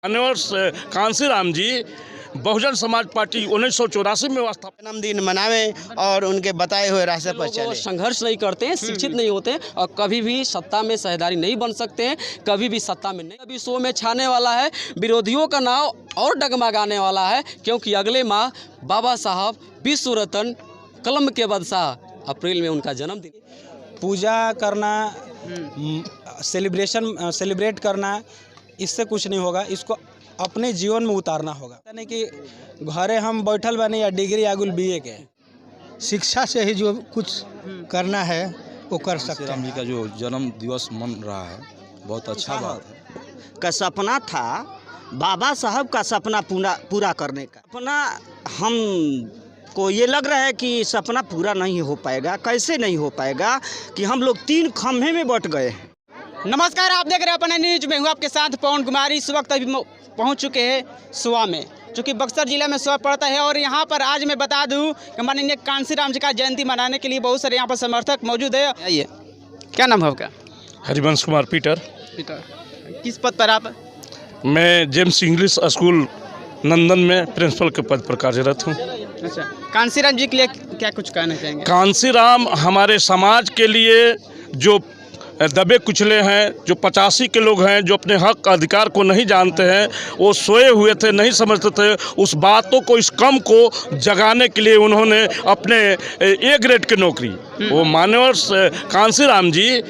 माननीय कांसीराम जी बहुजन समाज पार्टी 1984 में जन्मदिन मनावें और उनके बताए हुए रास्ते पर चलें। संघर्ष नहीं करते हैं, शिक्षित नहीं होते और कभी भी सत्ता में साझेदारी नहीं बन सकते हैं, कभी भी सत्ता में नहीं। अभी शो में छाने वाला है, विरोधियों का नाव और डगमगाने वाला है, क्योंकि अगले माह बाबा साहब विश्व रत्न कलम के बादशाह अप्रैल में उनका जन्मदिन। पूजा करना, सेलिब्रेट करना, इससे कुछ नहीं होगा। इसको अपने जीवन में उतारना होगा। यानी कि घरे हम बैठल बने या डिग्री आगुल बीए के, शिक्षा से ही जो कुछ करना है वो कर सकते राम जी हैं। का जो जन्म दिवस मन रहा है, बहुत अच्छा बात है। का सपना था बाबा साहब का सपना पूरा करने का। सपना हम को ये लग रहा है कि सपना पूरा नहीं हो पाएगा। कैसे नहीं हो पाएगा कि हम लोग 3 खंभे में बट गए हैं। नमस्कार, आप देख रहे हैं अपना न्यूज में हूँ आपके साथ पवन कुमार। इस वक्त अभी पहुँच चुके हैं सुआ में, चूँकि बक्सर जिला में सुआ पड़ता है। और यहाँ पर आज मैं बता दूँ कि माननीय कांसीराम जी का जयंती मनाने के लिए बहुत सारे यहाँ पर समर्थक मौजूद है। आइए, क्या नाम है आपका? हरिवंश कुमार पीटर। किस पद पर आप? मैं जेम्स इंग्लिश स्कूल नंदन में प्रिंसिपल के पद पर कार्यरत हूँ। अच्छा, कांसीराम जी के लिए क्या कुछ कहना चाहेंगे? कांसीराम हमारे समाज के लिए जो दबे कुचले हैं, जो 85 के लोग हैं, जो अपने हक अधिकार को नहीं जानते हैं, वो सोए हुए थे, नहीं समझते थे, उस बातों को, इस कम को जगाने के लिए उन्होंने अपने ए ग्रेड की नौकरी, वो माननीय कांसीराम जी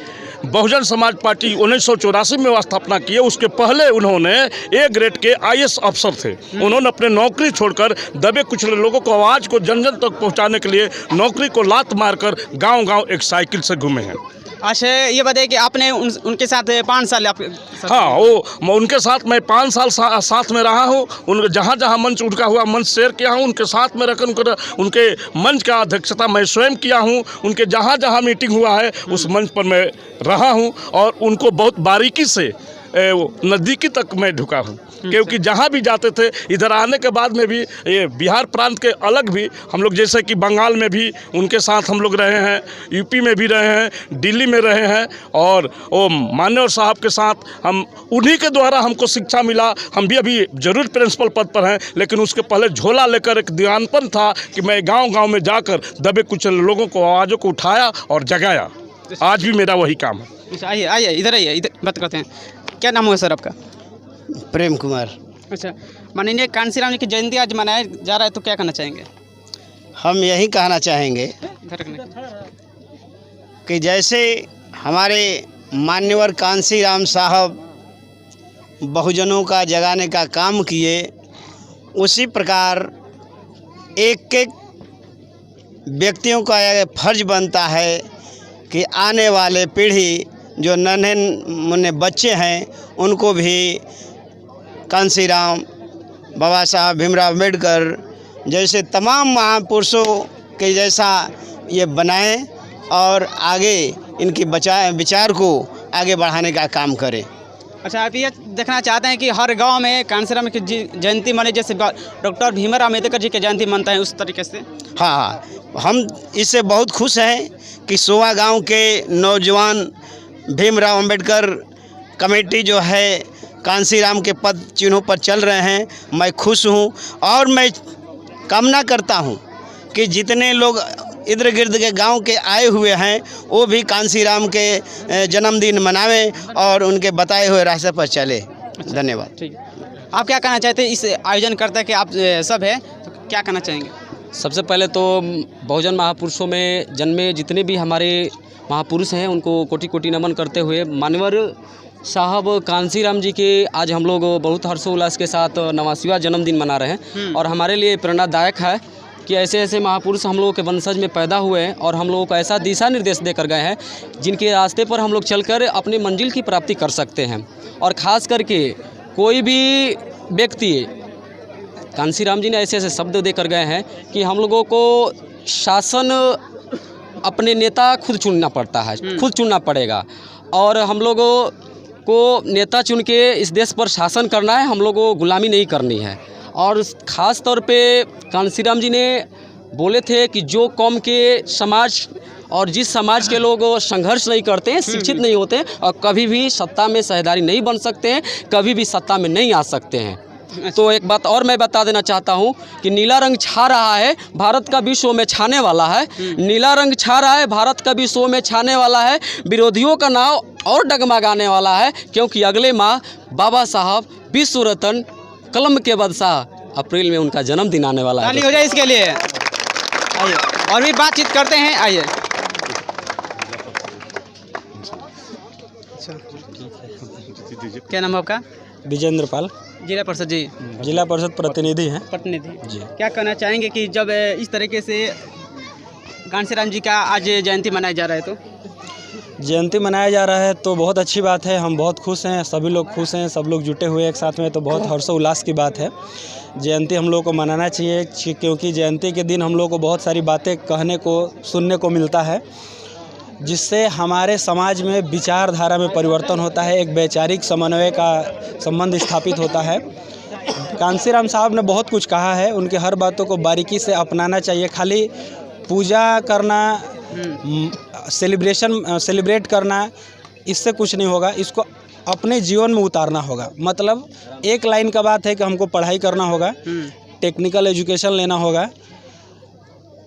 बहुजन समाज पार्टी 1984 में स्थापना की है। उसके पहले उन्होंने ए ग्रेड के IAS अफसर थे। उन्होंने अपने नौकरी छोड़कर दबे कुचले लोगों को आवाज़ को जन जन तक पहुंचाने के लिए नौकरी को लात मारकर गांव-गांव एक साइकिल से घूमे हैं। अच्छा, ये बताइए कि आपने उनके साथ 5 साल हाँ, वो उनके साथ मैं 5 साल साथ में रहा हूँ। उन जहाँ जहाँ मंच उनका हुआ, मंच शेयर किया हूँ, उनके साथ में रहकर उनके मंच का अध्यक्षता मैं स्वयं किया हूँ। उनके जहाँ जहाँ मीटिंग हुआ है उस मंच पर मैं रहा हूँ और उनको बहुत बारीकी से नज़दीकी तक मैं ढुका हूँ, क्योंकि जहाँ भी जाते थे, इधर आने के बाद में भी ये बिहार प्रांत के अलग भी हम लोग, जैसे कि बंगाल में भी उनके साथ हम लोग रहे हैं, यूपी में भी रहे हैं, दिल्ली में रहे हैं। और वो मान्यवर साहब के साथ हम, उन्हीं के द्वारा हमको शिक्षा मिला। हम भी अभी जरूर प्रिंसिपल पद पर हैं, लेकिन उसके पहले झोला लेकर एक दीवानपन था कि मैं गाँव-गाँव में जाकर दबे कुछ लोगों को, आवाज़ों को उठाया और जगाया। आज भी मेरा वही काम है। आइए आइए, इधर आइए, इधर बात करते हैं। क्या नाम है सर आपका? प्रेम कुमार। अच्छा, माननीय कांसीराम जी की जयंती आज मनाया जा रहा है, तो क्या कहना चाहेंगे? हम यही कहना चाहेंगे कि जैसे हमारे मान्यवर कांसीराम साहब बहुजनों का जगाने का काम किए, उसी प्रकार एक एक व्यक्तियों का यह फर्ज बनता है कि आने वाले पीढ़ी जो नन्हे मुन्ने बच्चे हैं, उनको भी कांसीराम, बाबा साहब भीमराव अम्बेडकर जैसे तमाम महापुरुषों के जैसा ये बनाएं और आगे इनकी विचार को आगे बढ़ाने का काम करें। अच्छा, आप ये देखना चाहते हैं कि हर गांव में कांसीराम की जयंती मने, जैसे डॉक्टर भीमराव अम्बेडकर जी की जयंती मनता है, उस तरीके से? हाँ, हम इससे बहुत खुश हैं कि सोवा गांव के नौजवान भीमराव अम्बेडकर कमेटी जो है कांसीराम के पद चिन्हों पर चल रहे हैं। मैं खुश हूँ और मैं कामना करता हूँ कि जितने लोग इर्द गिर्द के गांव के आए हुए हैं वो भी कांसीराम के जन्मदिन मनावें और उनके बताए हुए रास्ते पर चले। धन्यवाद। ठीक, आप क्या कहना चाहते हैं? इस आयोजन करता कि आप सब है, तो क्या कहना चाहेंगे? सबसे पहले तो बहुजन महापुरुषों में जन्मे जितने भी हमारे महापुरुष हैं, उनको कोटि कोटि नमन करते हुए मान्यवर साहब कांसीराम जी के आज हम लोग बहुत हर्षोल्लास के साथ 89वां जन्मदिन मना रहे हैं। और हमारे लिए प्रेरणादायक है कि ऐसे ऐसे महापुरुष हम लोगों के वंशज में पैदा हुए हैं और हम लोगों को ऐसा दिशा निर्देश देकर गए हैं जिनके रास्ते पर हम लोग चलकर अपने मंजिल की प्राप्ति कर सकते हैं। और ख़ास करके कोई भी व्यक्ति, कांसीराम जी ने ऐसे ऐसे शब्द देकर गए हैं कि हम लोगों को शासन अपने नेता खुद चुनना पड़ता है, खुद चुनना पड़ेगा। और हम लोगों को नेता चुन के इस देश पर शासन करना है, हम लोगों को गुलामी नहीं करनी है। और ख़ास तौर पे कांसीराम जी ने बोले थे कि जो कौम के समाज और जिस समाज के लोग संघर्ष नहीं करते हैं, शिक्षित नहीं होते हैं और कभी भी सत्ता में साझेदारी नहीं बन सकते हैं, कभी भी सत्ता में नहीं आ सकते हैं। तो एक बात और मैं बता देना चाहता हूं कि नीला रंग छा रहा है, भारत का विश्व में छाने वाला है। नीला रंग छा रहा है, भारत का विश्व में छाने वाला है। विरोधियों का नाव और डगमगाने वाला है, क्योंकि अगले माह बाबा साहब विश्व रत्न कलम के बादशाह अप्रैल में उनका जन्मदिन आने वाला है। ताली हो जाए इसके लिए। आइए और भी बातचीत करते हैं। आइए क्या नाम है आपका? विजेंद्र पाल, जिला परिषद जी, जिला परिषद प्रतिनिधि हैं। प्रतिनिधि जी। क्या कहना चाहेंगे कि जब इस तरीके से घनश्याम जी का आज जयंती मनाया जा रहा है, तो जयंती मनाया जा रहा है तो बहुत अच्छी बात है। हम बहुत खुश हैं, सभी लोग खुश हैं, सब लोग जुटे हुए एक साथ में, तो बहुत हर्षोल्लास की बात है। जयंती हम लोग को मनाना चाहिए, क्योंकि जयंती के दिन हम लोग को बहुत सारी बातें कहने को सुनने को मिलता है, जिससे हमारे समाज में विचारधारा में परिवर्तन होता है, एक वैचारिक समन्वय का संबंध स्थापित होता है। कांसीराम साहब ने बहुत कुछ कहा है, उनके हर बातों को बारीकी से अपनाना चाहिए। खाली पूजा करना, सेलिब्रेट करना, इससे कुछ नहीं होगा, इसको अपने जीवन में उतारना होगा। मतलब एक लाइन का बात है कि हमको पढ़ाई करना होगा, टेक्निकल एजुकेशन लेना होगा।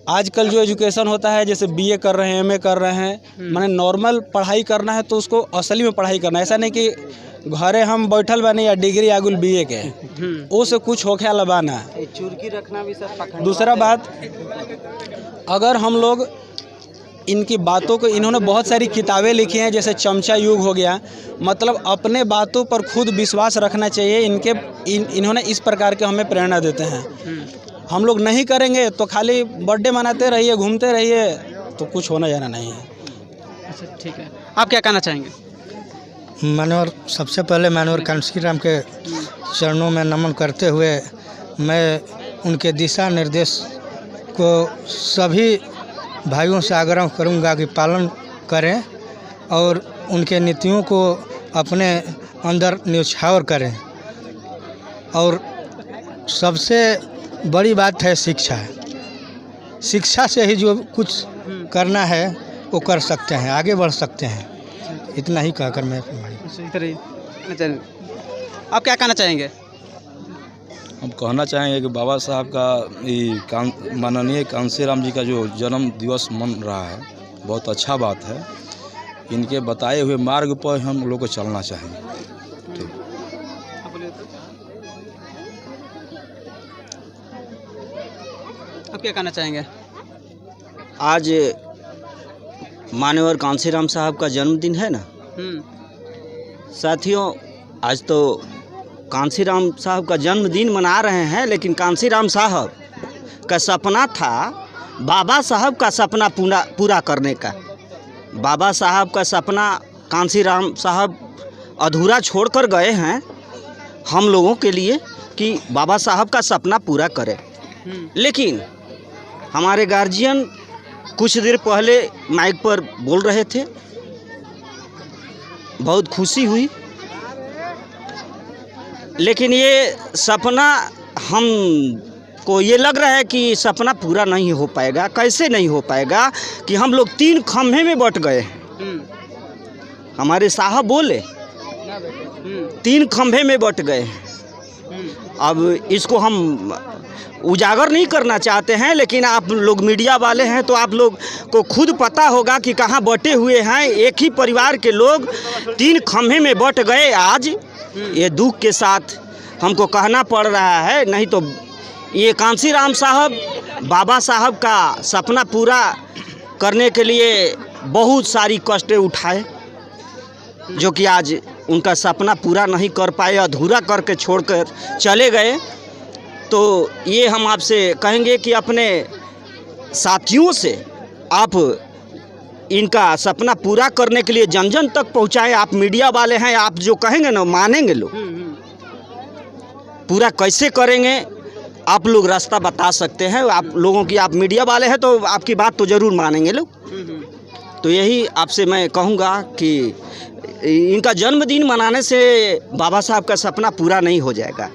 आजकल जो एजुकेशन होता है, जैसे बीए कर रहे हैं, एमए कर रहे हैं, माने नॉर्मल पढ़ाई करना है तो उसको असली में पढ़ाई करना है। ऐसा नहीं कि घरे हम बैठल बने या डिग्री आगुल बीए के, वो से कुछ होके लबाना। चुरकी रखना भी सर। दूसरा बात, अगर हम लोग इनकी बातों को, इन्होंने बहुत सारी किताबें लिखी हैं, जैसे चमचा युग हो गया, मतलब अपने बातों पर खुद विश्वास रखना चाहिए। इन्होंने इस प्रकार के हमें प्रेरणा देते हैं। हम लोग नहीं करेंगे तो खाली बर्थडे मनाते रहिए, घूमते रहिए, तो कुछ होना जाना नहीं है। अच्छा ठीक है, आप क्या कहना चाहेंगे? मानवर, सबसे पहले मानवर कांसीराम के चरणों में नमन करते हुए मैं उनके दिशा निर्देश को सभी भाइयों से आग्रह करूंगा कि पालन करें और उनके नीतियों को अपने अंदर न्यौछावर करें। और सबसे बड़ी बात है शिक्षा। शिक्षा से ही जो कुछ करना है वो कर सकते हैं, आगे बढ़ सकते हैं। इतना ही कहकर मैं आप क्या कहना चाहेंगे? हम कहना चाहेंगे कि बाबा साहब का माननीय कांसीराम जी का जो जन्म दिवस मन रहा है, बहुत अच्छा बात है। इनके बताए हुए मार्ग पर हम लोग को चलना चाहिए। आप क्या कहना चाहेंगे? आज मान्यवर कांसीराम साहब का जन्मदिन है ना साथियों। आज तो कांसीराम साहब का जन्मदिन मना रहे हैं, लेकिन कांसीराम साहब का सपना था बाबा साहब का सपना पूरा करने का। बाबा साहब का सपना कांसीराम साहब अधूरा छोड़कर गए हैं हम लोगों के लिए कि बाबा साहब का सपना पूरा करें। लेकिन हमारे गार्जियन कुछ देर पहले माइक पर बोल रहे थे, बहुत खुशी हुई। लेकिन ये सपना हम को ये लग रहा है कि सपना पूरा नहीं हो पाएगा। कैसे नहीं हो पाएगा कि हम लोग 3 खंभे में बट गए। हमारे साहब बोले 3 खंभे में बट गए। अब इसको हम उजागर नहीं करना चाहते हैं, लेकिन आप लोग मीडिया वाले हैं तो आप लोग को खुद पता होगा कि कहाँ बटे हुए हैं। एक ही परिवार के लोग 3 खंभे में बट गए। आज ये दुख के साथ हमको कहना पड़ रहा है, नहीं तो ये कांसीराम साहब बाबा साहब का सपना पूरा करने के लिए बहुत सारी कष्टें उठाए, जो कि आज उनका सपना पूरा नहीं कर पाए, अधूरा करके छोड़कर चले गए। तो ये हम आपसे कहेंगे कि अपने साथियों से आप इनका सपना पूरा करने के लिए जन जन तक पहुँचाएं। आप मीडिया वाले हैं, आप जो कहेंगे ना मानेंगे लोग। पूरा कैसे करेंगे आप लोग रास्ता बता सकते हैं। आप लोगों की, आप मीडिया वाले हैं तो आपकी बात तो ज़रूर मानेंगे लोग। तो यही आपसे मैं कहूँगा कि इनका जन्मदिन मनाने से बाबा साहब का सपना पूरा नहीं हो जाएगा।